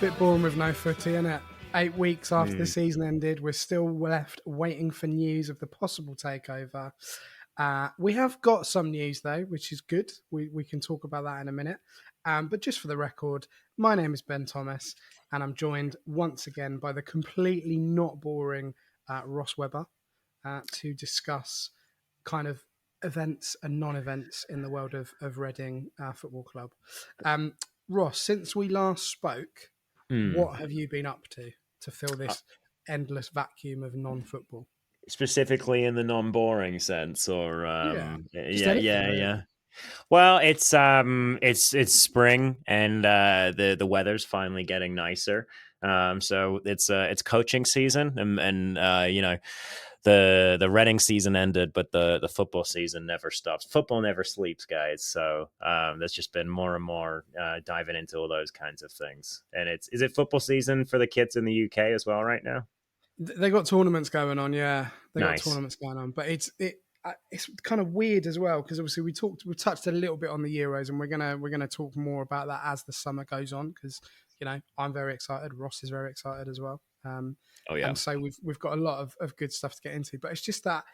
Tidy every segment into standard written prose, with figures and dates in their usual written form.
Bit boring with no footy, innit? 8 weeks after the season ended, we're still left waiting for news of the possible takeover. We have got some news though, which is good. We can talk about that in a minute. But just for the record, my name is Ben Thomas, and I'm joined once again by the completely not boring Ross Webber to discuss kind of events and non-events in the world of Reading Football Club. Ross, since we last spoke, what have you been up to fill this endless vacuum of non-football? Specifically in the non-boring sense, or Really. Well, it's spring, and the weather's finally getting nicer. So it's coaching season, and you know, the Reading season ended, but the football season never stops. Football never sleeps, guys. So there's just been more and more diving into all those kinds of things. And is it football season for the kids in the UK as well right now? They got tournaments going on, yeah. Nice. But it's kind of weird as well because obviously we touched a little bit on the Euros, and we're gonna talk more about that as the summer goes on because I'm very excited. Ross is very excited as well. Oh yeah. And so we've got a lot of good stuff to get into, but it's just that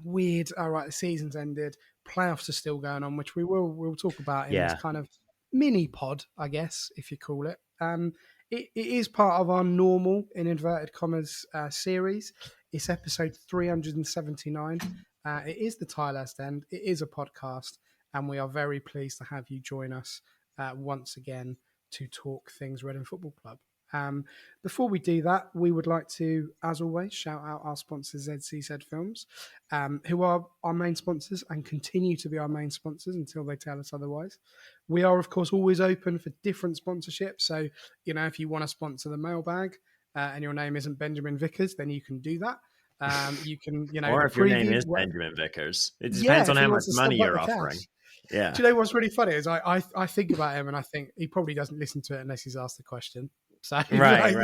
weird. All right, the season's ended, playoffs are still going on, which we'll talk about in this kind of mini pod, I guess, if you call it. It is part of our normal, in inverted commas, series. It's episode 379. It is the Tilehurst End. It is a podcast, and we are very pleased to have you join us once again to talk things Reading Football Club. Before we do that, we would like to, as always, shout out our sponsors, ZCZ Films, who are our main sponsors and continue to be our main sponsors until they tell us otherwise. We are, of course, always open for different sponsorships. So, if you want to sponsor the mailbag and your name isn't Benjamin Vickers, then you can do that. You can, or if your name is Benjamin Vickers. It depends on how much money you're offering. Cash. Yeah. Do you know what's really funny is I think about him and I think he probably doesn't listen to it unless he's asked the question. So right,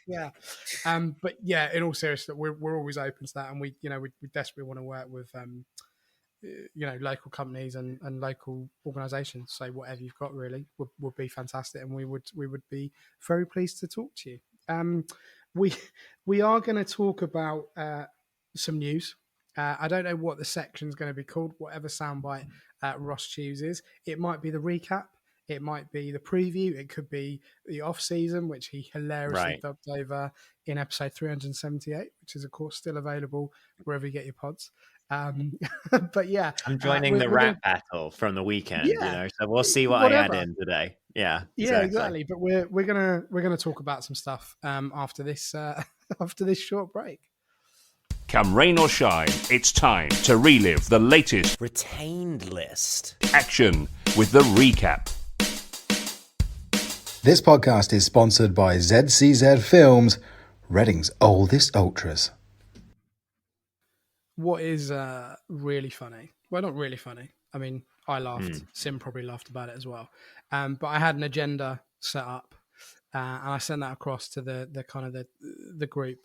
yeah. But yeah, in all seriousness, we're always open to that, and we desperately want to work with local companies and local organisations. So whatever you've got really would be fantastic, and we would be very pleased to talk to you. We are going to talk about some news. I don't know what the section's going to be called. Whatever soundbite Ross chooses, it might be the recap. It might be the preview. It could be the off-season, which he hilariously dubbed over in episode 378, which is, of course, still available wherever you get your pods. But yeah. I'm joining the rap battle from the weekend, so we'll see what I add in today. Yeah, exactly. But we're gonna talk about some stuff after this short break. Come rain or shine, it's time to relive the latest retained list action with the recap. This podcast is sponsored by ZCZ Films, Reading's oldest ultras. What is really funny? Well, not really funny. I mean, I laughed. Sim probably laughed about it as well. But I had an agenda set up, and I sent that across to the kind of the group.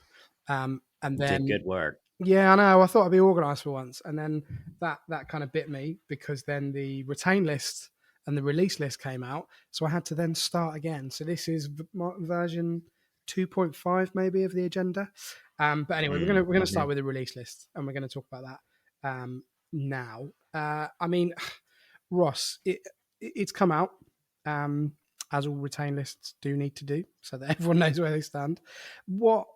And then did good work. Yeah, I know. I thought I'd be organised for once, and then that kind of bit me because then the retain list and the release list came out, so I had to then start again. So this is version 2.5 maybe of the agenda. But anyway, we're gonna start with the release list, and we're going to talk about that now. I mean, Ross, it's come out. As all retain lists do need to do, so that everyone knows where they stand. What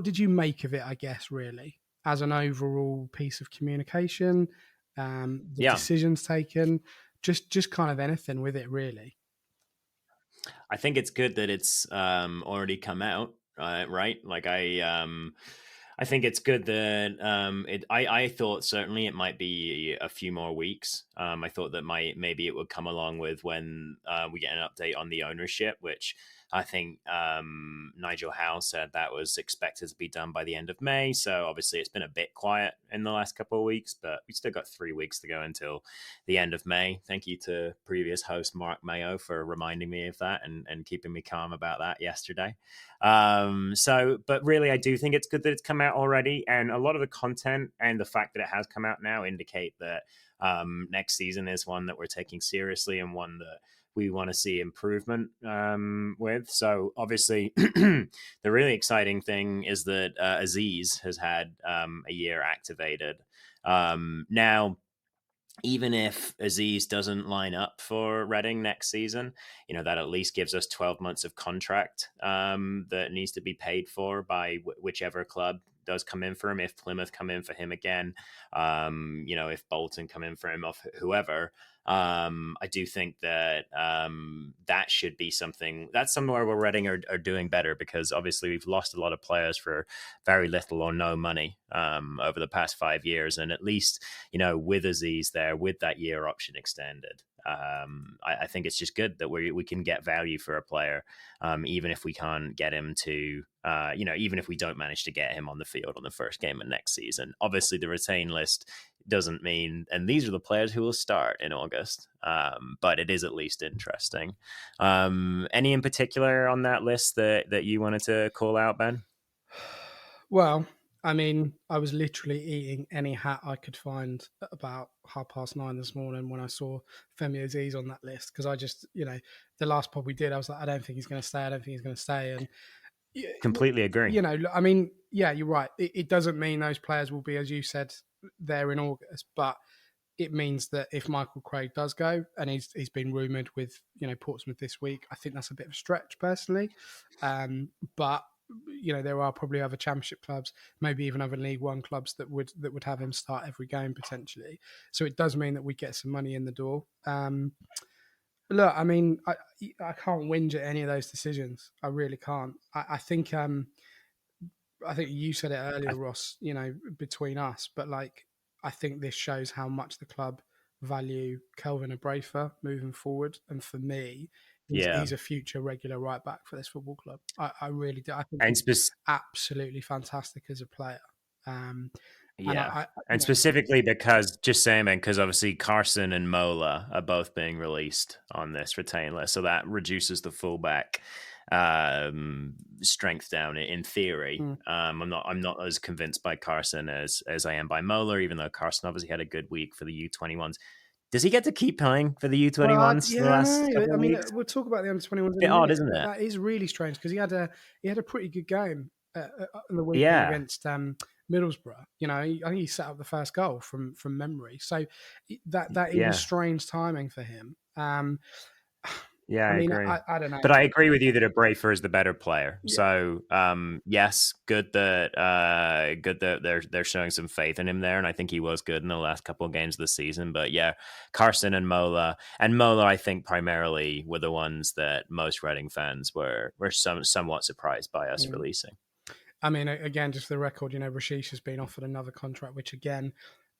did you make of it, I guess, really, as an overall piece of communication, decisions taken, just kind of anything with it, really? I think it's good that it's already come out, right? Like I think it's good that I thought certainly it might be a few more weeks. I thought that maybe it would come along with when we get an update on the ownership, which I think Nigel Howe said that was expected to be done by the end of May. So obviously it's been a bit quiet in the last couple of weeks, but we still got 3 weeks to go until the end of May. Thank you to previous host Mark Mayo for reminding me of that and keeping me calm about that yesterday. But really, I do think it's good that it's come out already. And a lot of the content and the fact that it has come out now indicate that next season is one that we're taking seriously and one that we want to see improvement with. So obviously, the really exciting thing is that Aziz has had a year activated. Now, even if Aziz doesn't line up for Reading next season, that at least gives us 12 months of contract that needs to be paid for by whichever club does come in for him. If Plymouth come in for him again, if Bolton come in for him, off whoever, I do think that that should be something that's somewhere where Reading are doing better, because obviously we've lost a lot of players for very little or no money over the past 5 years. And at least, with Aziz there, with that year option extended, I think it's just good that we can get value for a player, even if we can't get him to, even if we don't manage to get him on the field on the first game of next season. Obviously, the retain list doesn't mean, and these are the players who will start in August, but it is at least interesting. Any in particular on that list that you wanted to call out, Ben? Well, I mean, I was literally eating any hat I could find at about 9:30 this morning when I saw Femi Aziz on that list, because I just, the last pod we did, I was like, I don't think he's going to stay. I don't think he's going to stay. And completely agree. I mean, yeah, you're right. It doesn't mean those players will be, as you said, there in August, but it means that if Michael Craig does go, and he's been rumoured with, Portsmouth this week, I think that's a bit of a stretch personally. But there are probably other Championship clubs, maybe even other League One clubs that would have him start every game potentially. So it does mean that we get some money in the door. Look, I mean, I can't whinge at any of those decisions. I really can't. I think you said it earlier, Ross, between us, but I think this shows how much the club value Kelvin Abrafa moving forward. And for me, he's a future regular right back for this football club. I really do. I think he's absolutely fantastic as a player. And specifically because obviously Carson and Mola are both being released on this retain list, so that reduces the fullback strength down in theory. I'm not as convinced by Carson as I am by Mola, even though Carson obviously had a good week for the U21s. Does he get to keep playing for the U21s? We'll talk about the under-21s. Bit odd, isn't it? That is really strange, because he had a pretty good game in the weekend against Middlesbrough. I think he set up the first goal from memory. So that is strange timing for him. I agree. I don't know, but I agree with you that Abrafa is the better player. Yeah. So, yes, good that they're showing some faith in him there, and I think he was good in the last couple of games of the season. But yeah, Carson and Mola, I think primarily were the ones that most Reading fans were somewhat surprised by us releasing. I mean, again, just for the record, Rashish has been offered another contract, which again,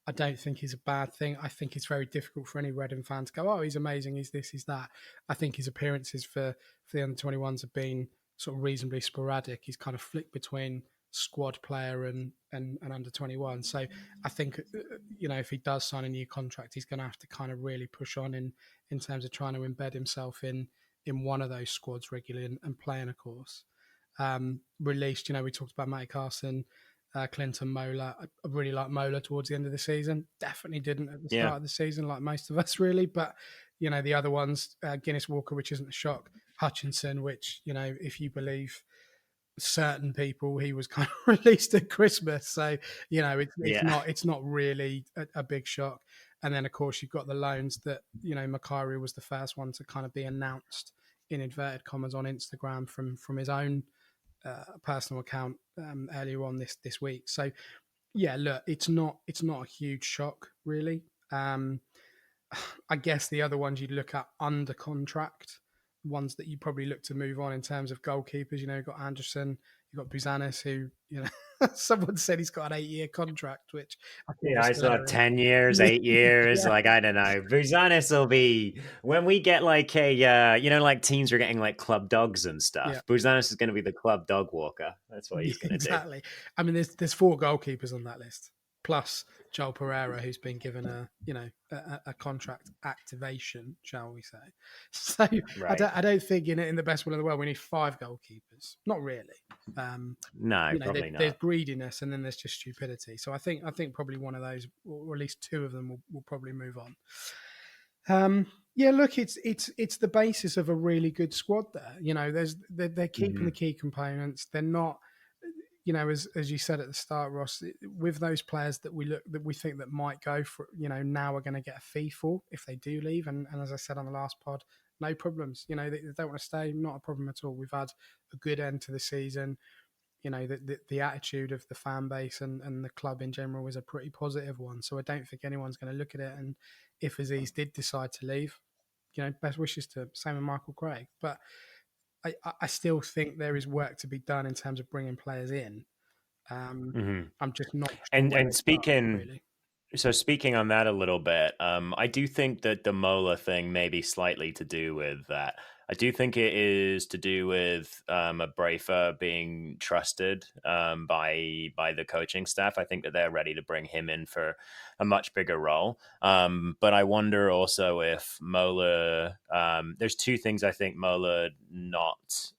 I don't think is a bad thing. I think it's very difficult for any Reading fan to go, oh, he's amazing, he's this, he's that. I think his appearances for the under-21s have been sort of reasonably sporadic. He's kind of flicked between squad player and under-21. So I think, if he does sign a new contract, he's going to have to kind of really push on in terms of trying to embed himself in one of those squads regularly and playing, of course. Released, we talked about Matty Carson, Clinton, Mola. I really liked Mola towards the end of the season. Definitely didn't at the start of the season, like most of us, really. But, the other ones, Guinness Walker, which isn't a shock. Hutchinson, which, if you believe certain people, he was kind of released at Christmas. So, it's not really a big shock. And then, of course, you've got the loans that, Makari was the first one to kind of be announced in inverted commas on Instagram from his own personal account earlier on this week. So yeah, look, it's not a huge shock really. I guess the other ones you'd look at under contract, ones that you probably look to move on in terms of goalkeepers. You've got Anderson, you've got Buzanis, who someone said he's got an 8-year contract, which I saw 10 years, 8 years. I don't know. Buzanis will be, when we get like teams are getting like club dogs and stuff. Yeah. Buzanis is going to be the club dog walker. That's what he's going to do. Exactly. I mean, there's 4 goalkeepers on that list, plus Joel Pereira, who's been given a contract activation, shall we say? So Right. I don't think in the best will of the world we need 5 goalkeepers. Not really. No, probably There's not. greediness and then there's just stupidity. So I think probably one of those, or at least 2 of them, will probably move on. Yeah, look, it's the basis of a really good squad there. They're keeping the key components. They're not, as you said at the start, Ross, with those players that we think that might go for, now we're going to get a fee for if they do leave. And as I said on the last pod, no problems. They don't want to stay, not a problem at all. We've had a good end to the season. The attitude of the fan base and the club in general is a pretty positive one. So I don't think anyone's going to look at it. And if Aziz did decide to leave, best wishes to same with Michael Craig. But I still think there is work to be done in terms of bringing players in. I'm just not sure And speaking, really. So speaking on that a little bit, I do think that the Mola thing may be slightly to do with that. I do think it is to do with a Brafer being trusted by the coaching staff. I think that they're ready to bring him in for a much bigger role. But I wonder also if Mola. There's 2 things I think Mola not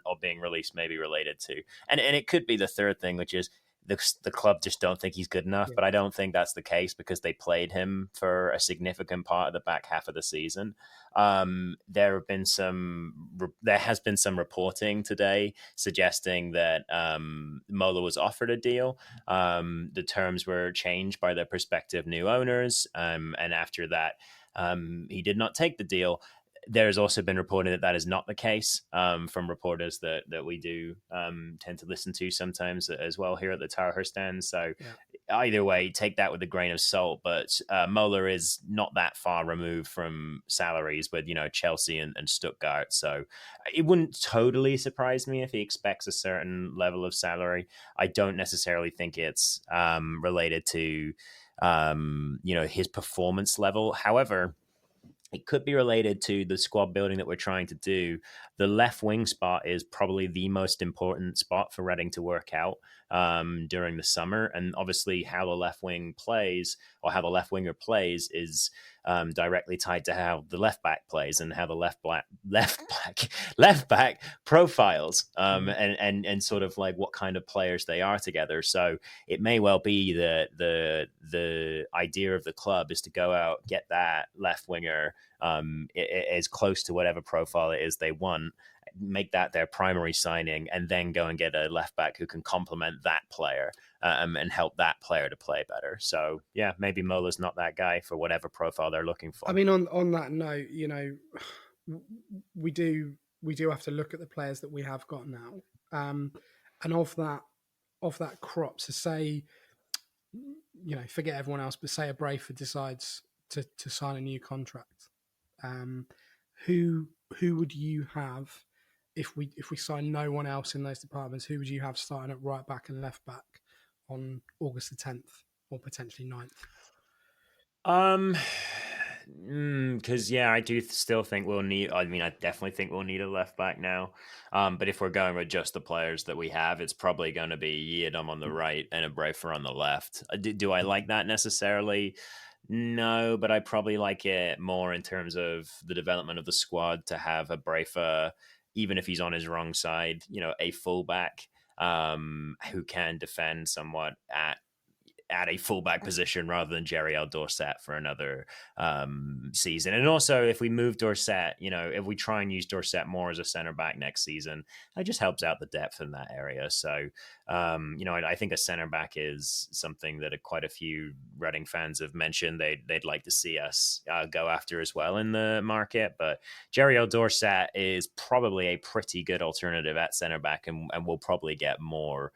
or being released may be related to, and it could be the third thing, which is the club just don't think he's good enough. But I don't think that's the case because they played him for a significant part of the back half of the season. There has been some reporting today suggesting that Mola was offered a deal. The terms were changed by the prospective new owners, and after that, he did not take the deal. There's also been reported that is not the case from reporters that we do tend to listen to sometimes as well here at the Tilehurst stand. So either way, take that with a grain of salt. But Mola is not that far removed from salaries with, Chelsea and Stuttgart. So it wouldn't totally surprise me if he expects a certain level of salary. I don't necessarily think it's related to, his performance level. However, it could be related to the squad building that we're trying to do. The left wing spot is probably the most important spot for Reading to work out during the summer. And obviously how the left wing plays or how the left winger plays is directly tied to how the left back plays and how the left back profiles and sort of like what kind of players they are together. So it may well be that the idea of the club is to go out, get that left winger as close to whatever profile it is they want, make that their primary signing, and then go and get a left back who can complement that player and help that player to play better. So yeah, maybe Mola's not that guy for whatever profile they're looking for. I mean, on that note, we do have to look at the players that we have got now, and of that crop. So say, forget everyone else, but say a Brayford decides to sign a new contract. Who would you have if we sign no one else in those departments? Who would you have starting at right back and left back on August the 10th or potentially 9th? Because I do still think we'll need. I mean, I definitely think we'll need a left back now. But if we're going with just the players that we have, it's probably going to be Yiadom on the right and a Brafer on the left. Do I like that necessarily? No, but I probably like it more in terms of the development of the squad to have a Brafer, even if he's on his wrong side, a fullback who can defend somewhat at a fullback position rather than Jerry L. Dorset for another season. And also, if we move Dorset, if we try and use Dorset more as a center back next season, that just helps out the depth in that area. So, I think a center back is something that quite a few Reading fans have mentioned they'd like to see us go after as well in the market. But Jerry L. Dorset is probably a pretty good alternative at center back, and we'll probably get more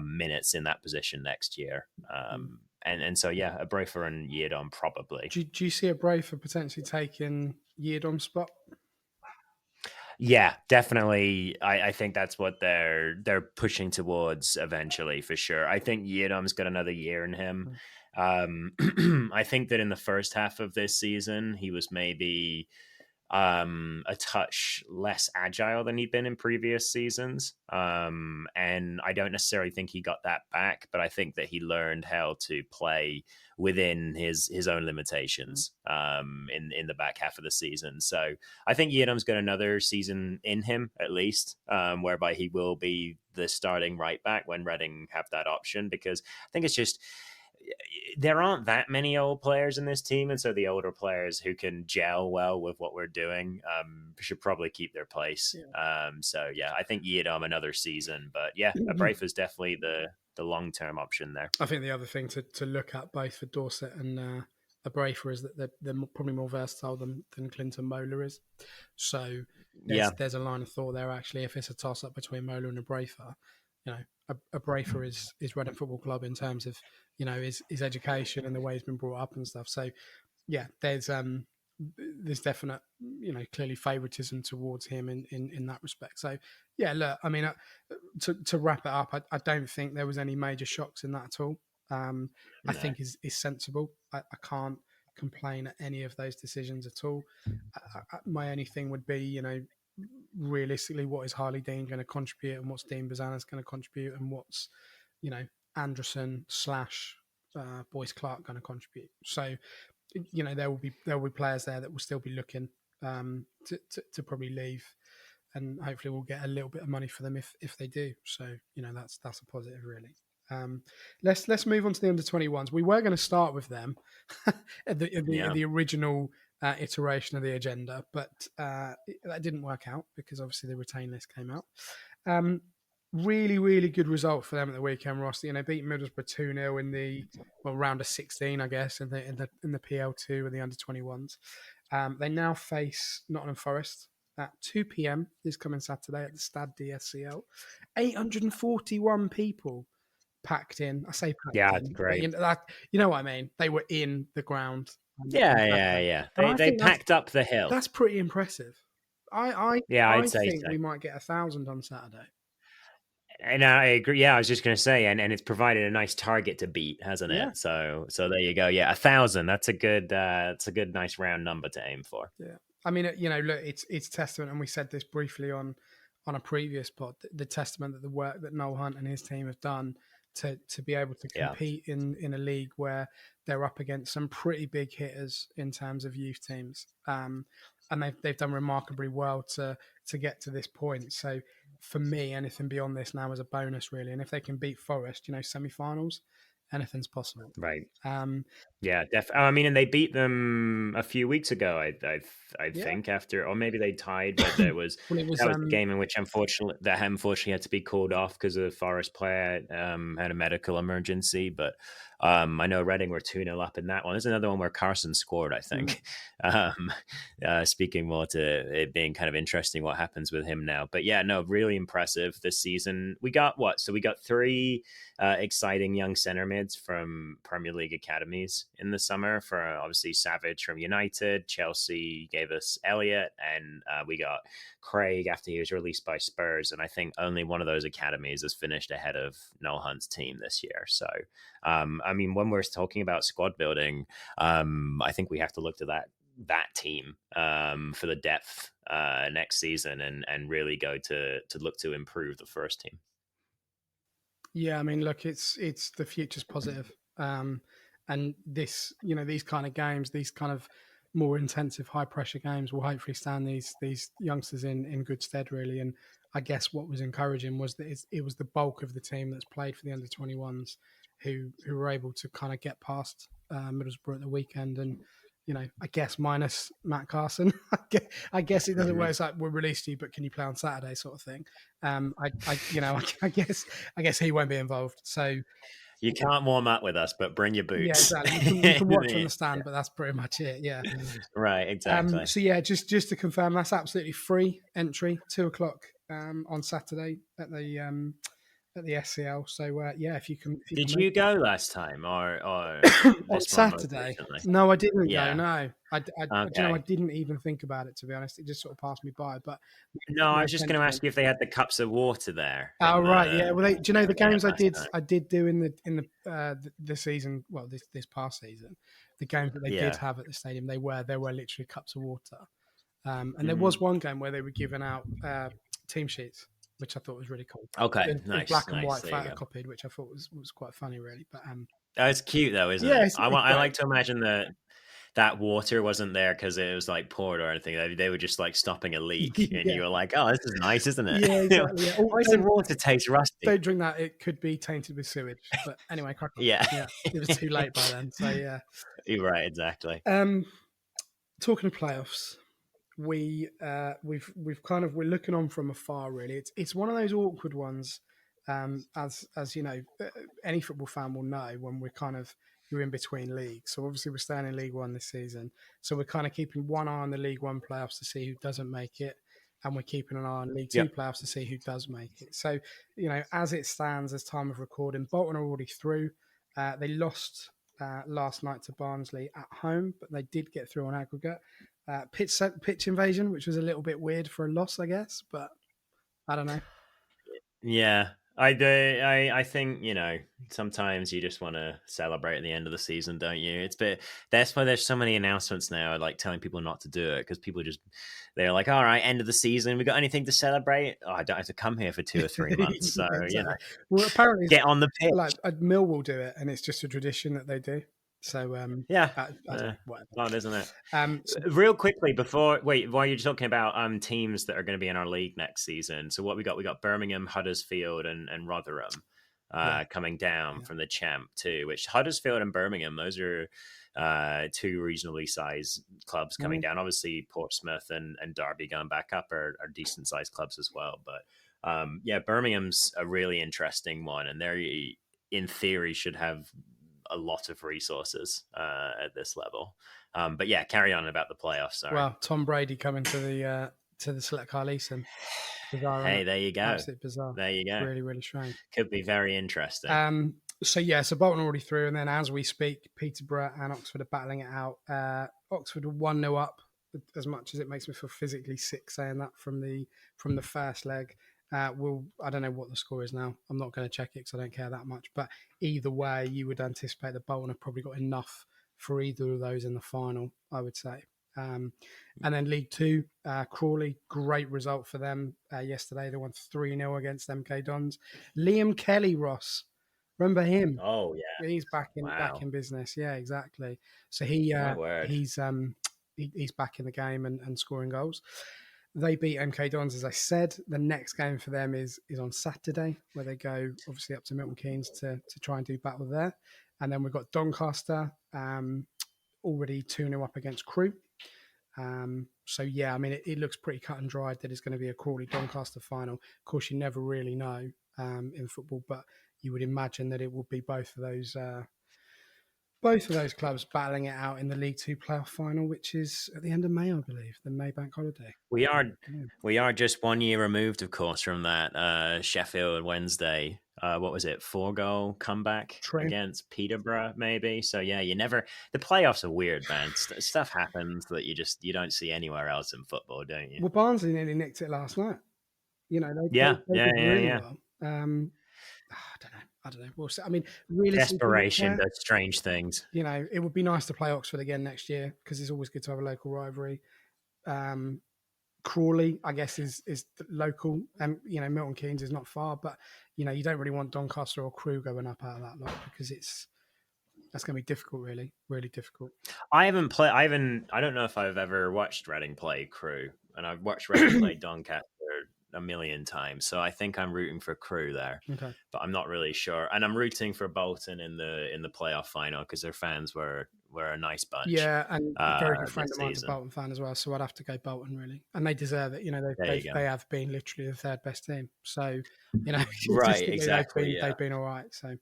minutes in that position next year. And so, a Brafer and Yiadom probably. Do you see a Brafer potentially taking Yiadom's spot? Yeah, definitely. I think that's what they're pushing towards eventually, for sure. I think Yiadom's got another year in him. I think that in the first half of this season, he was maybe a touch less agile than he'd been in previous seasons. And I don't necessarily think he got that back, but I think that he learned how to play within his own limitations in the back half of the season. So I think Yedam's got another season in him, at least, whereby he will be the starting right back when Reading have that option, because I think it's just there aren't that many old players in this team, and so the older players who can gel well with what we're doing should probably keep their place. So yeah, I think Yedam another season, but yeah, Abraifa is definitely the long-term option there. I think the other thing to look at both for Dorset and Abraifa is that they're probably more versatile than Clinton Mola is. So there's a line of thought there, actually. If it's a toss-up between Mola and Abraifa, you know, Abraifa is Reading Football Club in terms of, you know, his education and the way he's been brought up and stuff. So yeah, there's definite, you know, clearly favouritism towards him in that respect. So yeah, look, I mean, to wrap it up, I don't think there was any major shocks in that at all. I think is sensible. I can't complain at any of those decisions at all. My only thing would be, you know, realistically, what is Harley Dean going to contribute, and what's Dean Bazana's going to contribute, and what's, you know, Anderson / Boyce Clark going to contribute. So, you know, there will be players there that will still be looking to probably leave, and hopefully we'll get a little bit of money for them if they do. So, you know, that's a positive, really. Let's move on to the under-21s. We were going to start with them at the original iteration of the agenda, but that didn't work out because obviously the retain list came out. Really, really good result for them at the weekend, Ross. You know, beat Middlesbrough 2-0 in the round of 16, I guess, in the PL2 and the under-21s. They now face Nottingham Forest at 2 p.m. this coming Saturday at the Stade DSCL. 841 people packed in. I say packed in. Yeah, it's great. You know what I mean? They were in the ground. Yeah. They packed up the hill. That's pretty impressive. I think we might get 1,000 on Saturday. And I agree. Yeah, I was just going to say, and it's provided a nice target to beat, hasn't it? So there you go. Yeah, 1,000. That's a good, nice round number to aim for. Yeah, I mean, you know, look, it's testament, and we said this briefly on a previous pod. The testament that the work that Noel Hunt and his team have done to be able to compete in a league where they're up against some pretty big hitters in terms of youth teams, and they've done remarkably well to get to this point. So for me, anything beyond this now is a bonus, really. And if they can beat Forest, you know, semi-finals, anything's possible. Right. Yeah, definitely. I mean, and they beat them a few weeks ago, I think, after, or maybe they tied, but there was that was the game in which unfortunately had to be called off because a Forest player had a medical emergency. But I know Reading were 2-0 up in that one. There's another one where Carson scored, I think. Speaking more to it being kind of interesting what happens with him now. But yeah, no, really impressive this season. We got what? So we got 3 exciting young centre mids from Premier League academies in the summer. For obviously Savage from United, Chelsea gave us Elliott, and we got Craig after he was released by Spurs. And I think only one of those academies has finished ahead of Noel Hunt's team this year. So I mean, when we're talking about squad building, I think we have to look to that team for the depth next season and really go to look to improve the first team. Yeah, I mean, look, it's the future's positive. And this, you know, these kind of games, these kind of more intensive, high pressure games will hopefully stand these youngsters in good stead, really. And I guess what was encouraging was that it was the bulk of the team that's played for the under-21s who were able to kind of get past Middlesbrough at the weekend. And, you know, I guess minus Matt Carson, I guess it doesn't work. It's like, we'll release you, but can you play on Saturday, sort of thing. I guess he won't be involved. So you can't warm up with us, but bring your boots. Yeah, exactly. You can watch from the stand, but that's pretty much it. Yeah, right, exactly. So yeah, just to confirm, that's absolutely free entry, 2:00 on Saturday at the SCL. So yeah, if you can. Did you go last time or on Saturday? No, I didn't go. No, Okay. You know, I didn't even think about it, to be honest. It just sort of passed me by. But no, I was just going to ask you if they had the cups of water there. Oh right, yeah. Well, do you know the games I did do in the season? Well, this past season, the games that they did have at the stadium, they were literally cups of water. And there was one game where they were giving out team sheets, which I thought was really cool. Okay, in black and white photocopied, which I thought was quite funny, really. But it's cute though, isn't it? I like to imagine that water wasn't there because it was like poured or anything. They were just like stopping a leak, and you were like, "Oh, this is nice, isn't it?" Yeah, exactly. Yeah. Why does the water taste rusty? Don't drink that; it could be tainted with sewage. But anyway, crack on. Yeah, it was too late by then. So yeah, you're right, exactly. Talking of playoffs, we're looking on from afar. Really, it's one of those awkward ones. As you know, any football fan will know when you're in between leagues. So obviously we're staying in League One this season. So we're kind of keeping one eye on the League One playoffs to see who doesn't make it, and we're keeping an eye on League Two playoffs to see who does make it. So as it stands, as time of recording, Bolton are already through. They lost last night to Barnsley at home, but they did get through on aggregate. Pitch invasion, which was a little bit weird for a loss, I guess, but I don't know. Yeah, I think sometimes you just want to celebrate at the end of the season, don't you? That's why there's so many announcements now, like telling people not to do it because people they're like, all right, end of the season, we got anything to celebrate? Oh, I don't have to come here for 2 or 3 months, so exactly. Well, apparently, get on the pitch. Like Mill will do it, and it's just a tradition that they do. So I don't know, whatever. Odd, isn't it? Real quickly while you're talking about teams that are going to be in our league next season. So what we got Birmingham, Huddersfield, and Rotherham coming down from the champ too. Which Huddersfield and Birmingham, those are 2 reasonably sized clubs coming down. Obviously Portsmouth and Derby going back up are decent sized clubs as well. But Birmingham's a really interesting one, and they in theory should have a lot of resources at this level. But yeah, carry on about the playoffs. Sorry. Well, Tom Brady coming to the Select Car Leeson. Bizarre, hey, there you go. Absolutely bizarre. There you go. Really, really strange. Could be very interesting. So Bolton already through, and then as we speak, Peterborough and Oxford are battling it out. Oxford are 1-0 up, as much as it makes me feel physically sick saying that from the first leg. I don't know what the score is now. I'm not going to check it because I don't care that much. But either way, you would anticipate that Bolton have probably got enough for either of those in the final, I would say. And then League Two, Crawley, great result for them yesterday. They won 3-0 against MK Dons. Liam Kelly, Ross, remember him? Oh yeah, he's back in business. Yeah, exactly. So he's back in the game and scoring goals. They beat MK Dons, as I said. The next game for them is on Saturday, where they go obviously up to Milton Keynes to try and do battle there. And then we've got Doncaster already 2-0 up against Crewe. So yeah, I mean, it looks pretty cut and dried that it's going to be a Crawley-Doncaster final. Of course, you never really know in football, but you would imagine that it will be both of those clubs battling it out in the League Two playoff final, which is at the end of May, I believe, the May bank holiday. We are just 1 year removed, of course, from that Sheffield Wednesday. What was it? 4-goal comeback against Peterborough, maybe. So yeah, the playoffs are weird, man. Stuff happens that you don't see anywhere else in football, don't you? Well, Barnsley nearly nicked it last night. They did really well. I don't know. We'll see. I mean, realistically, desperation does strange things. It would be nice to play Oxford again next year because it's always good to have a local rivalry. Crawley, I guess, is local, and Milton Keynes is not far, but you don't really want Doncaster or Crewe going up out of that lot because that's going to be difficult, really, really difficult. I don't know if I've ever watched Reading play Crewe, and I've watched Reading play Doncaster a million times, so I think I'm rooting for Crewe there. Okay. But I'm not really sure, and I'm rooting for Bolton in the playoff final because their fans were a nice bunch. Yeah, and a very good friend of mine's a Bolton fan as well, so I'd have to go Bolton, really, and they deserve it. They have been literally the third best team, so right, exactly. They've been all right. So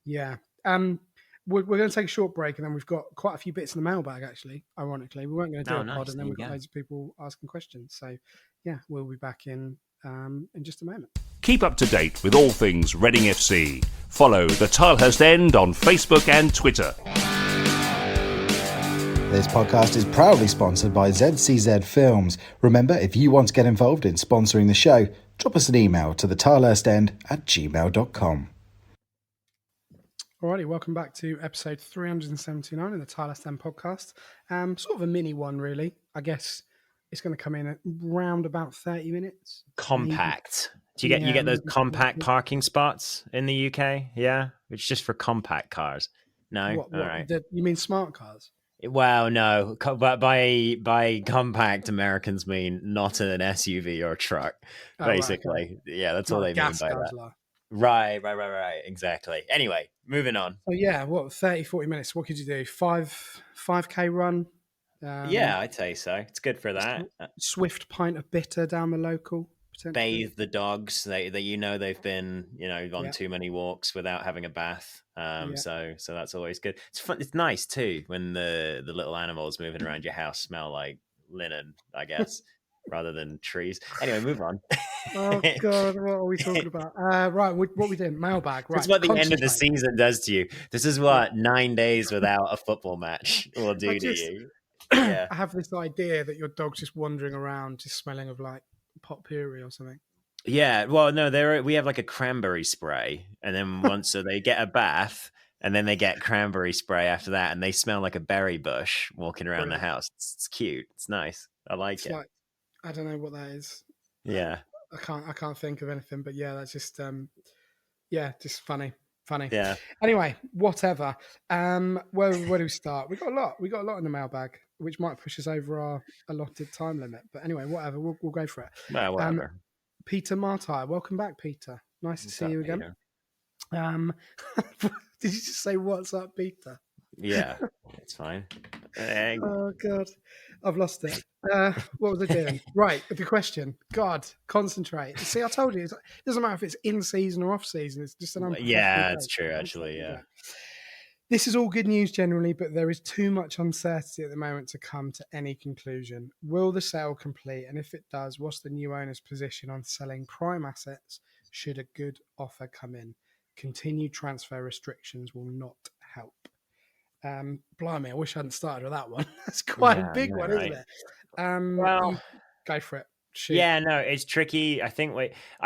yeah, we're going to take a short break, and then we've got quite a few bits in the mailbag. Actually, ironically, we weren't going to do a pod, and then we've got loads of people asking questions. So yeah, we'll be back in just a moment. Keep up to date with all things Reading FC. Follow the Tilehurst End on Facebook and Twitter. This podcast is proudly sponsored by ZCZ Films. Remember, if you want to get involved in sponsoring the show, drop us an email to thetilehurstend@gmail.com. Alrighty, welcome back to episode 379 of the Tilehurst End podcast. Sort of a mini one, really. I guess it's going to come in at round about 30 minutes. Compact. Do you get those compact parking spots in the UK? Yeah, it's just for compact cars. No, What? All right. You mean smart cars? Well, no, but by compact, Americans mean not an SUV or a truck. Basically, right, okay. Yeah, that's Not all they mean gas by cars, that. like. Right. Exactly. Anyway, moving on. So yeah, 30, 40 minutes. What could you do? 5K run. Yeah, I'd say so. It's good for that. Swift pint of bitter down the local. Bathe the dogs. They've been on too many walks without having a bath. So that's always good. It's fun. It's nice too when the little animals moving around your house smell like linen, I guess, rather than trees. Anyway, move on. Oh God, what are we talking about? Right, what we doing? Mailbag. Right, It's what the end of the season does to you. This is what 9 days without a football match will do to you. Yeah. I have this idea that your dog's just wandering around, just smelling of like potpourri or something. Yeah, well, no, we have like a cranberry spray, and then so they get a bath, and then they get cranberry spray after that, and they smell like a berry bush walking around the house. It's cute. It's nice. I like it. Like, I don't know what that is. Yeah, I can't think of anything, but yeah, that's just just funny. Yeah. Anyway, whatever. Where do we start? We got a lot in the mailbag, which might push us over our allotted time limit. But anyway, whatever. We'll go for it. Well, whatever. Peter Martyr, welcome back, Peter. Nice to see you again. Peter? Did you just say what's up, Peter? Yeah, it's fine. Oh God, I've lost it. What was I doing? Right, the question. God, concentrate. See, I told you, it doesn't matter if it's in season or off season. It's just an unprofessional. Yeah, that's true. Actually, yeah. This is all good news generally, but there is too much uncertainty at the moment to come to any conclusion. Will the sale complete? And if it does, what's the new owner's position on selling prime assets should a good offer come in? Continued transfer restrictions will not help. Blimey, I wish I hadn't started with that one. That's quite a big one, right? Isn't it? Well, go for it. Shoot. Yeah, no, it's tricky. I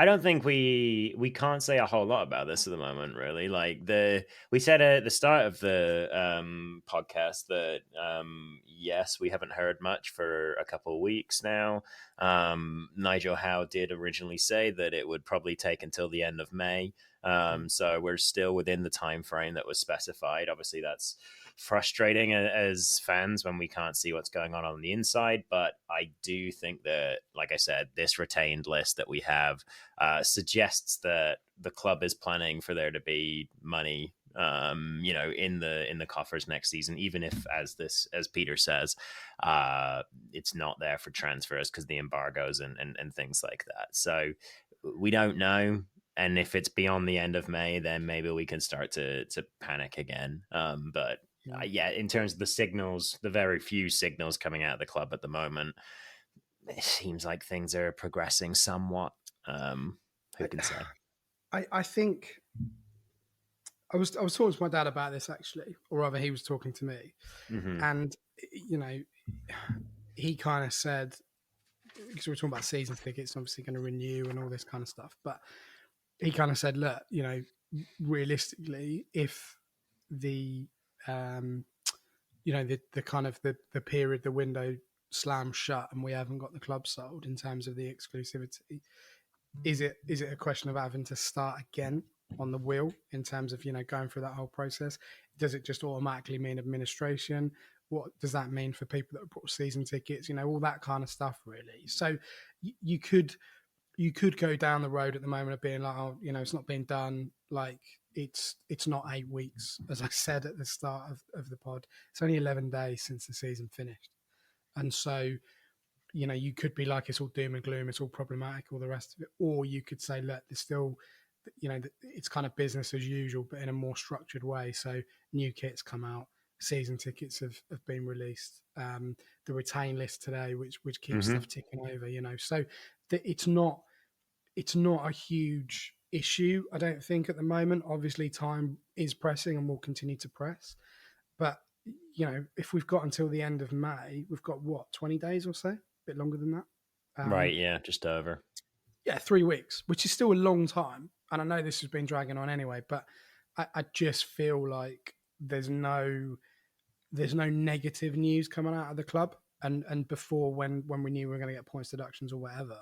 don't think we can't say a whole lot about this at the moment, really. Like we said at the start of the podcast that yes, we haven't heard much for a couple of weeks now. Nigel Howe did originally say that it would probably take until the end of May. So we're still within the time frame that was specified. Obviously, that's frustrating as fans when we can't see what's going on the inside, but I do think that, like I said, this retained list that we have suggests that the club is planning for there to be money in the coffers next season, even if as Peter says, it's not there for transfers because the embargoes and things like that. So we don't know. And if it's beyond the end of May, then maybe we can start to panic again. But in terms of the signals, the very few signals coming out of the club at the moment, it seems like things are progressing somewhat. Who can say? I think I was talking to my dad about this actually, or rather, he was talking to me, and he kind of said, because we were talking about season tickets, obviously going to renew and all this kind of stuff, but he kind of said, look, realistically, if the the kind of the period, the window slams shut and we haven't got the club sold in terms of the exclusivity, is it a question of having to start again on the wheel in terms of going through that whole process? Does it just automatically mean administration? What does that mean for people that have bought season tickets? All that kind of stuff, really. So you could go down the road at the moment of being like, oh, it's not being done. Like it's not 8 weeks, as I said at the start of the pod. It's only 11 days since the season finished. And so, you could be like, it's all doom and gloom, it's all problematic, all the rest of it. Or you could say, look, there's still, it's kind of business as usual, but in a more structured way. So new kits come out, season tickets have been released. The retain list today, which keeps stuff ticking over, So it's not a huge issue, I don't think, at the moment. Obviously, time is pressing and will continue to press. But, if we've got until the end of May, we've got, 20 days or so? A bit longer than that. Right, yeah, just over. Yeah, 3 weeks, which is still a long time. And I know this has been dragging on anyway, but I just feel like there's no negative news coming out of the club. and before when we knew we were going to get points deductions or whatever,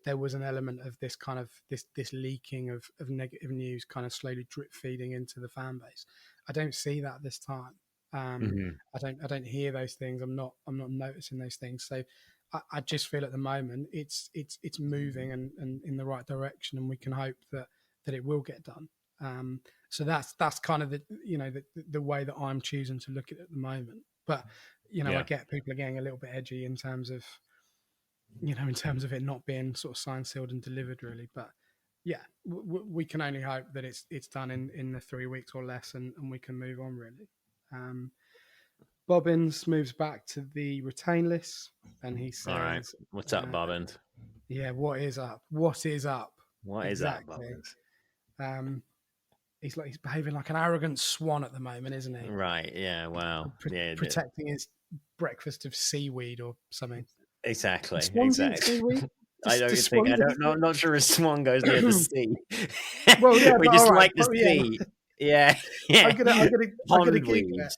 there was an element of this kind of this leaking of negative news kind of slowly drip feeding into the fan base. I don't see that this time. I don't hear those things. I'm not noticing those things. So I just feel at the moment it's moving and in the right direction, and we can hope that it will get done. So that's kind of the way that I'm choosing to look at it at the moment. But I get people are getting a little bit edgy in terms of it not being sort of signed, sealed, and delivered, really. But yeah, we can only hope that it's done in the 3 weeks or less, and we can move on, really. Bobbins moves back to the retain list, and he says, "All right, what's up, Bobbins? Yeah, what is up? What is up? What exactly. Is up, Bobbins? He's behaving like an arrogant swan at the moment, isn't he? Right? Yeah. Wow. Protecting his breakfast of seaweed or something. Exactly. Seaweed? I don't think. I'm not sure a swan goes near the sea. Well, yeah, we just like the sea. Yeah. I'm gonna Google it.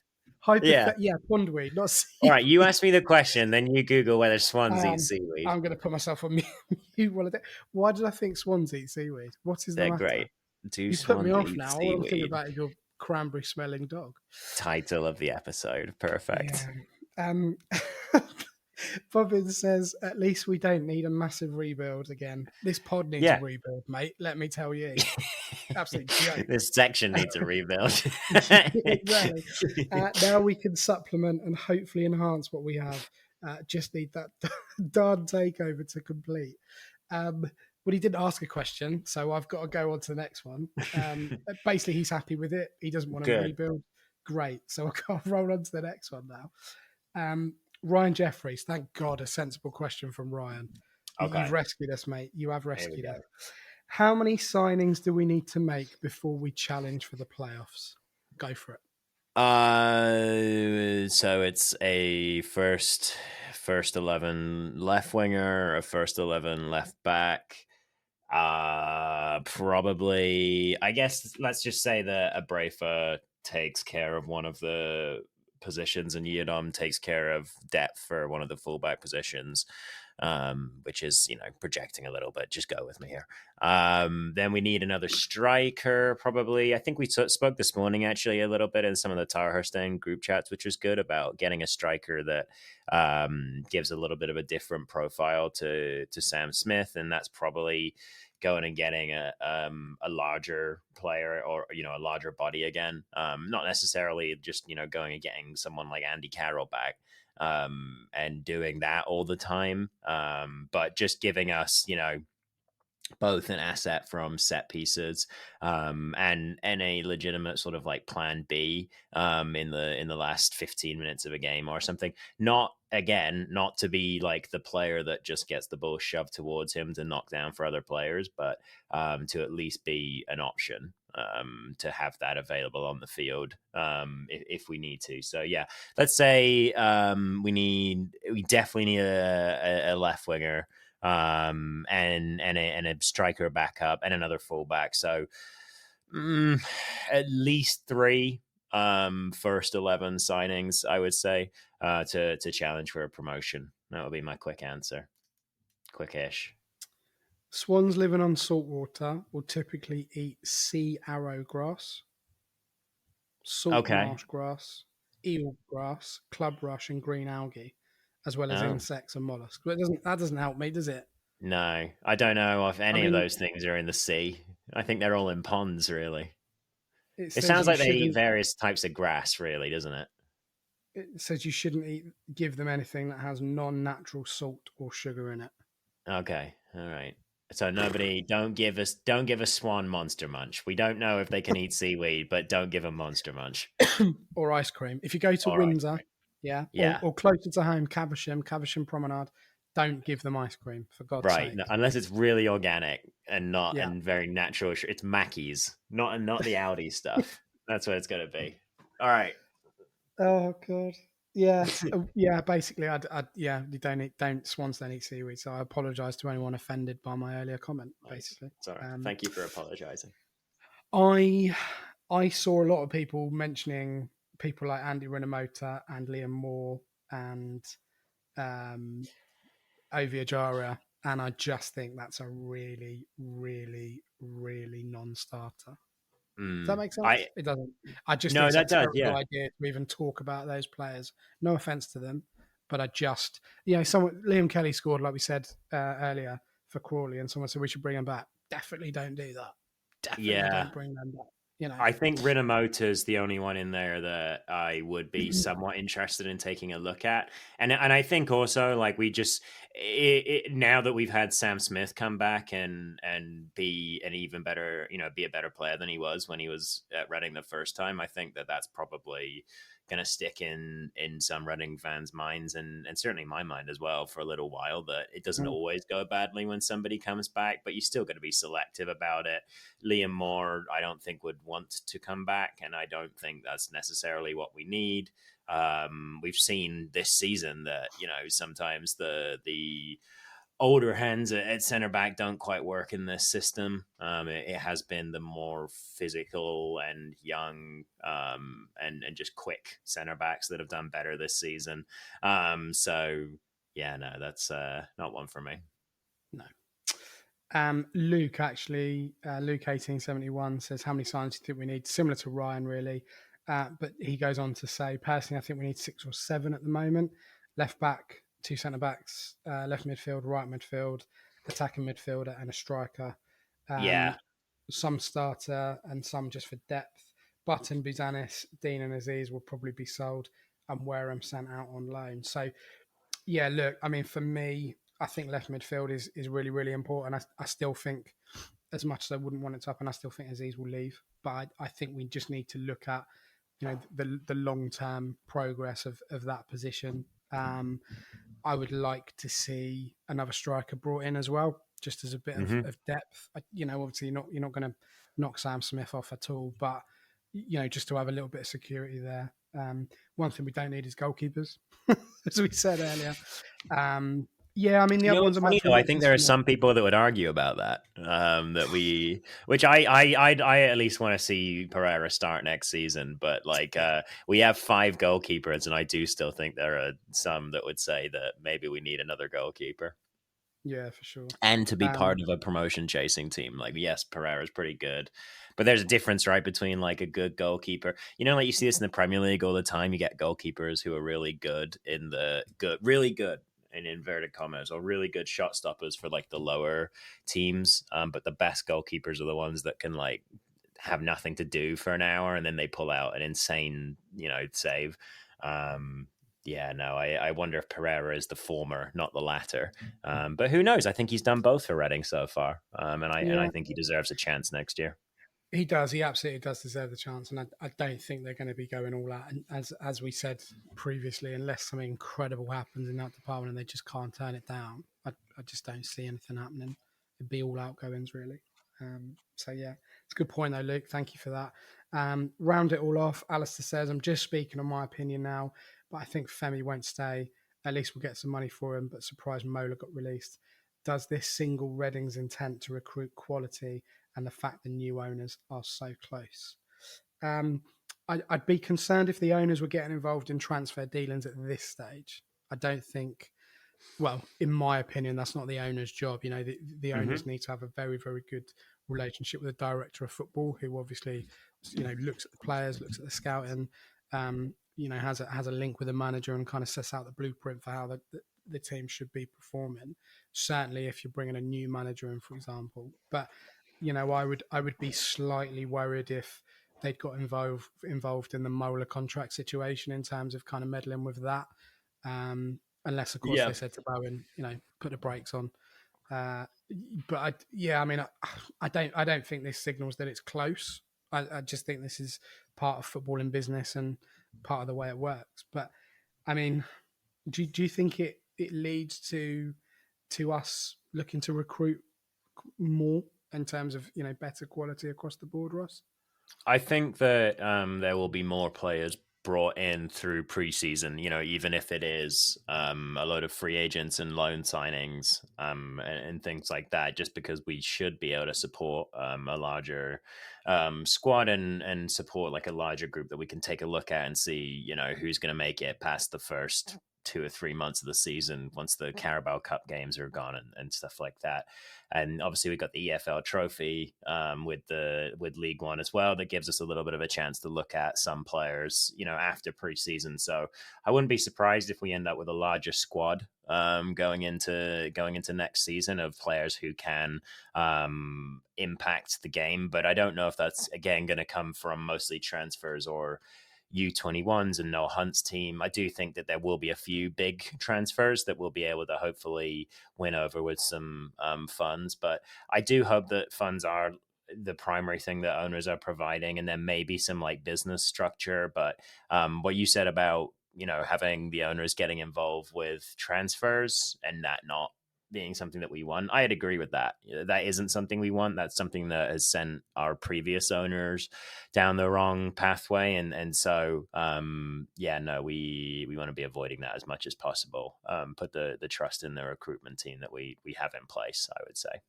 Pondweed, not sea. All right, you ask me the question, then you Google whether swans eat seaweed. I'm going to put myself on mute. Why did I think swans eat seaweed? What is the matter? They're great. You put me off now. All I'm thinking about is your cranberry-smelling dog. Title of the episode. Perfect. Yeah. Bobbins says, at least we don't need a massive rebuild again. This pod needs a rebuild, mate. Let me tell you. Absolutely joke. This section needs a rebuild. Exactly. Now we can supplement and hopefully enhance what we have. Just need that darn takeover to complete. But he didn't ask a question, so I've got to go on to the next one. Basically, he's happy with it. He doesn't want to rebuild. Great. So I'll roll on to the next one now. Ryan Jeffries, thank God, a sensible question from Ryan. Okay. You've rescued us, mate. You have rescued us. How many signings do we need to make before we challenge for the playoffs? Go for it. So it's a first 11 left winger, a first 11 left back. Probably, I guess, let's just say that Abrafa takes care of one of the positions and Yiadom takes care of depth for one of the fullback positions, which is, projecting a little bit. Just go with me here. Then we need another striker, probably. I think we spoke this morning, actually, a little bit in some of the Tilehurst group chats, which was good, about getting a striker that gives a little bit of a different profile to Sam Smith, and that's probably going and getting a larger player or, a larger body again. Not necessarily just, going and getting someone like Andy Carroll back and doing that all the time. But just giving us, both an asset from set pieces and a legitimate sort of like plan B in the last 15 minutes of a game or something. Not to be like the player that just gets the ball shoved towards him to knock down for other players, but to at least be an option, to have that available on the field if we need to. So yeah, let's say we definitely need a left winger, and a striker backup and another fullback. So at least 3 first 11 signings, I would say, to challenge for a promotion. That would be my quick answer. Quick-ish. Swans living on saltwater will typically eat sea arrow grass, salt marsh grass, eel grass, club rush, and green algae, as well as insects and mollusks. But that doesn't help me, does it? No, I don't know if any of those things are in the sea. I think they're all in ponds, really. It sounds like they eat various types of grass, really, doesn't it? It says you shouldn't give them anything that has non-natural salt or sugar in it. Okay, all right. So don't give a swan Monster Munch. We don't know if they can eat seaweed, but don't give them Monster Munch. Or ice cream. If you go to Windsor, or closer to home, Caversham Promenade, don't give them ice cream, for God's sake. Right, unless it's really organic and and very natural. It's Mackey's, not the Aldi stuff. That's what it's going to be. All right. Oh God. Yeah, yeah. Basically, swans don't eat seaweed. So I apologise to anyone offended by my earlier comment. Basically, sorry. Thank you for apologising. I saw a lot of people mentioning people like Andy Rinomota and Liam Moore and Oviajaria, and I just think that's a really, really, really non-starter. Does that make sense? It doesn't. I just think No, it's a that does. terrible Yeah. idea to even talk about those players. No offense to them, but I just, someone Liam Kelly scored, like we said earlier, for Crawley, and someone said we should bring him back. Definitely don't do that. Definitely don't bring them back. I think Rinamota's the only one in there that I would be somewhat interested in taking a look at, and I think also like we just now that we've had Sam Smith come back and be an even better, be a better player than he was when he was at Reading the first time. I think that that's probably going to stick in some Reading fans' minds and certainly my mind as well for a little while, that it doesn't always go badly when somebody comes back, but you still got to be selective about it. Liam Moore, I don't think would want to come back, and I don't think that's necessarily what we need. We've seen this season that, sometimes the older hands at center back don't quite work in this system. It has been the more physical and young and just quick center backs that have done better this season. So yeah, no, that's not one for me. No. Luke 1871 says, how many signs do you think we need? Similar to Ryan, really. But he goes on to say, personally, I think we need 6 or 7 at the moment. Left back, 2 centre backs, left midfield, right midfield, attacking midfielder, and a striker. Some starter and some just for depth. Button, Buzanis, Dean, and Aziz will probably be sold, and Wareham sent out on loan. So, yeah, look, I mean, for me, I think left midfield is really, really important. I still think, as much as I wouldn't want it to happen, I still think Aziz will leave. But I think we just need to look at, the long term progress of that position. I would like to see another striker brought in as well, just as a bit of depth. Obviously you're not going to knock Sam Smith off at all, but just to have a little bit of security there. One thing we don't need is goalkeepers, as we said earlier. Yeah, I mean the other ones are funny though. I think there are some people that would argue about that. Which I at least want to see Pereira start next season. But we have 5 goalkeepers, and I do still think there are some that would say that maybe we need another goalkeeper. Yeah, for sure. And to be part of a promotion chasing team. Yes, Pereira's pretty good, but there's a difference, right, between a good goalkeeper. You see this in the Premier League all the time. You get goalkeepers who are really good really good in inverted commas, or really good shot stoppers for the lower teams. But the best goalkeepers are the ones that can have nothing to do for an hour and then they pull out an insane, save. I wonder if Pereira is the former, not the latter. But who knows? I think he's done both for Reading so far. And I think he deserves a chance next year. He does. He absolutely does deserve the chance. And I don't think they're going to be going all out. And as we said previously, unless something incredible happens in that department and they just can't turn it down, I just don't see anything happening. It'd be all outgoings, really. So, yeah, it's a good point, though, Luke. Thank you for that. Round it all off, Alistair says, I'm just speaking on my opinion now, but I think Femi won't stay. At least we'll get some money for him, but surprised Mola got released. Does this single Reading's intent to recruit quality and the fact the new owners are so close? I'd be concerned if the owners were getting involved in transfer dealings at this stage. I don't think, well, in my opinion, that's not the owner's job. The owners need to have a very, very good relationship with the director of football, who obviously, looks at the players, looks at the scouting, has a link with the manager and kind of sets out the blueprint for how the team should be performing. Certainly, if you're bringing a new manager in, for example. But I would be slightly worried if they'd got involved in the Mola contract situation in terms of kind of meddling with that. Unless, of course, they said to Bowen, put the brakes on. But I don't think this signals that it's close. I just think this is part of football and business and part of the way it works. But I mean, do you think it leads to us looking to recruit more in terms of better quality across the board, Ross? I think that there will be more players brought in through preseason, even if it is a load of free agents and loan signings and things like that, just because we should be able to support a larger squad and support a larger group that we can take a look at and see, who's going to make it past the first 2 or 3 months of the season once the Carabao Cup games are gone and stuff like that. And obviously we got the EFL Trophy with League One as well. That gives us a little bit of a chance to look at some players, after preseason. So I wouldn't be surprised if we end up with a larger squad going into next season of players who can impact the game. But I don't know if that's again going to come from mostly transfers or U21s and Noah Hunt's team. I do think that there will be a few big transfers that we'll be able to hopefully win over with some funds. But I do hope that funds are the primary thing that owners are providing, and there may be some like business structure. But what you said about having the owners getting involved with transfers and that not being something that we want, I'd agree with that. That isn't something we want. That's something that has sent our previous owners down the wrong pathway. And so, we want to be avoiding that as much as possible. Put the trust in the recruitment team that we have in place, I would say.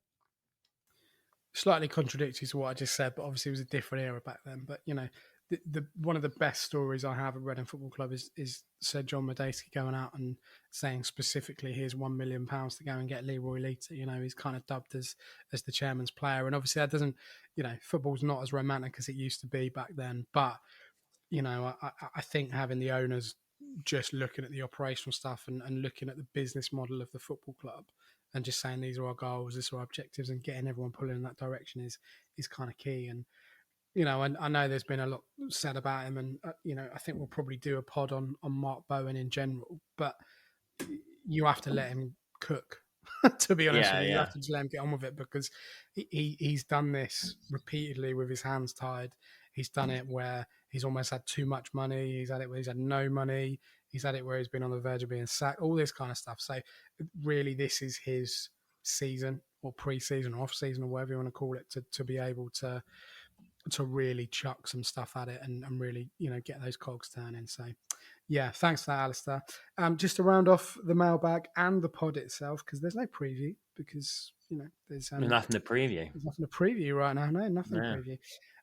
Slightly contradictory to what I just said, but obviously it was a different era back then. But, the one of the best stories I have at Reading Football Club is Sir John Medeski going out and saying specifically, here's £1 million to go and get Leroy Lita. He's kind of dubbed as the chairman's player. And obviously that doesn't, football's not as romantic as it used to be back then. But, I think having the owners just looking at the operational stuff and looking at the business model of the football club and just saying these are our goals, these are our objectives, and getting everyone pulling in that direction is kind of key. And I know there's been a lot said about him, and I think we'll probably do a pod on Mark Bowen in general, but you have to let him cook. To be honest with you, you have to just let him get on with it, because he's done this repeatedly with his hands tied. He's done it where he's almost had too much money. He's had it where he's had no money. He's had it where he's been on the verge of being sacked, all this kind of stuff. So really this is his season, or pre-season or off-season, or whatever you want to call it, to be able to really chuck some stuff at it and really, get those cogs turning. So, yeah, thanks for that, Alistair. Just to round off the mailbag and the pod itself, because there's no preview, because, there's nothing to preview. There's nothing to preview right now. No, nothing to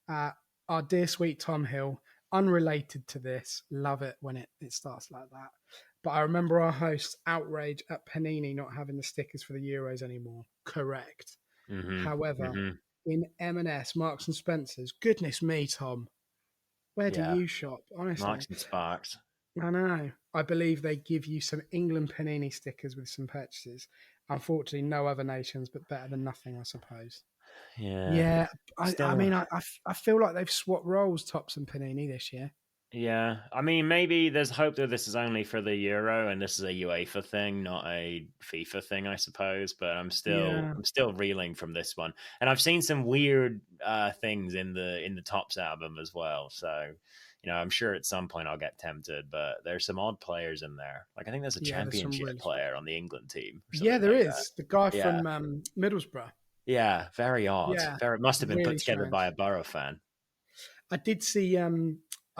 preview. Our dear sweet Tom Hill, unrelated to this, love it when it starts like that. But I remember our host's outrage at Panini not having the stickers for the Euros anymore. Correct. Mm-hmm. However, in M&S, Marks and Spencer's, goodness me, Tom, where do you shop? Honestly, Marks and Sparks. I know. I believe they give you some England Panini stickers with some purchases. Unfortunately, no other nations, but better than nothing, I suppose. Yeah. I feel like they've swapped roles, Tops and Panini, this year. Yeah, I mean, maybe there's hope that this is only for the Euro and this is a UEFA thing, not a FIFA thing, I suppose. But I'm still reeling from this one, and I've seen some weird things in the Tops album as well. So, I'm sure at some point I'll get tempted. But there's some odd players in there. Like I think there's a championship player on the England team. Yeah, there is the guy from Middlesbrough. Yeah, very odd. Yeah, must have been really put together strange. by a Borough fan. I did see.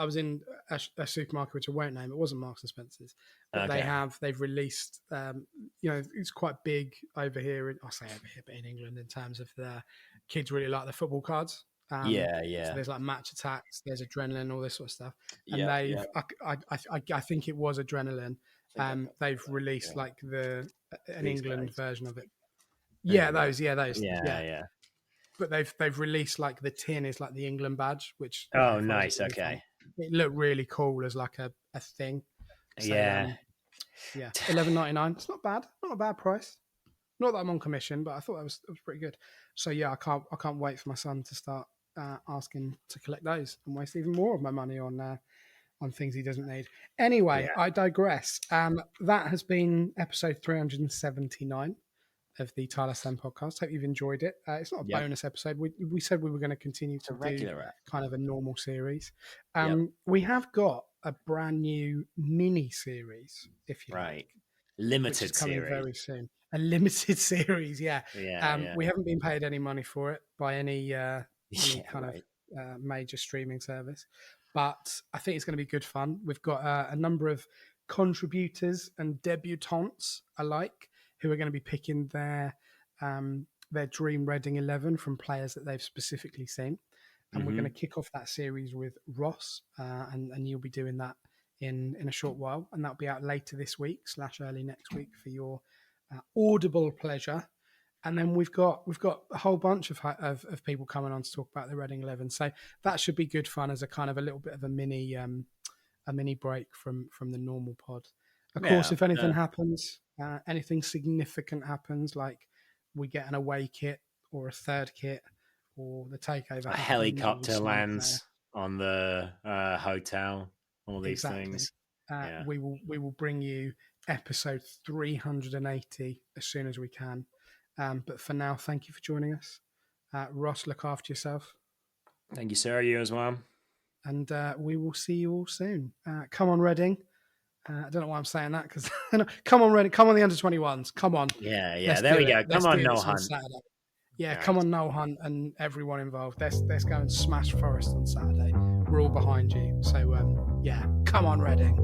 I was in a supermarket which I won't name. It wasn't Marks and Spencer's, but they've released. It's quite big over here. I say over here, but in England, in terms of the kids really like the football cards. So there's like Match Attacks, there's Adrenaline, all this sort of stuff. And I think it was Adrenaline. They've released like an England version of it. Yeah, those. Yeah. But they've released like the tin is like the England badge, which nice. Okay, fun. It looked really cool as like a thing. So, $11.99. It's not bad, not a bad price. Not that I'm on commission, but I thought it was pretty good. So yeah, I can't wait for my son to start asking to collect those and waste even more of my money on things he doesn't need. Anyway, I digress. That has been episode 379. Of the Tilehurst podcast. Hope you've enjoyed it. It's not a bonus episode. We said we were going to continue to do kind of a normal series. We have got a brand new mini series, if you like. Limited which is coming series. very soon. A limited series, yeah. We haven't been paid any money for it by any major streaming service. But I think it's going to be good fun. We've got a number of contributors and debutantes alike who are going to be picking their dream Reading 11 from players that they've specifically seen. And we're going to kick off that series with Ross, and you'll be doing that in a short while, and that'll be out later this week / early next week for your audible pleasure. And then we've got a whole bunch of people coming on to talk about the Reading 11. So that should be good fun as a kind of a little bit of a mini break from the normal pod. Of course, if anything happens, anything significant happens, like we get an away kit or a third kit or the takeover, a helicopter lands on the hotel, all these things. We will bring you episode 380 as soon as we can. But for now, thank you for joining us. Ross, look after yourself. Thank you, Sarah. You as well. And we will see you all soon. Come on, Reading. I don't know why I'm saying that, because come on, Reading. Come on, the under-21s. Come on. Yeah. There we go. Come on, Noel Hunt. Yeah, come on, Noel Hunt and everyone involved. Let's go and smash Forest on Saturday. We're all behind you. So, come on, Reading.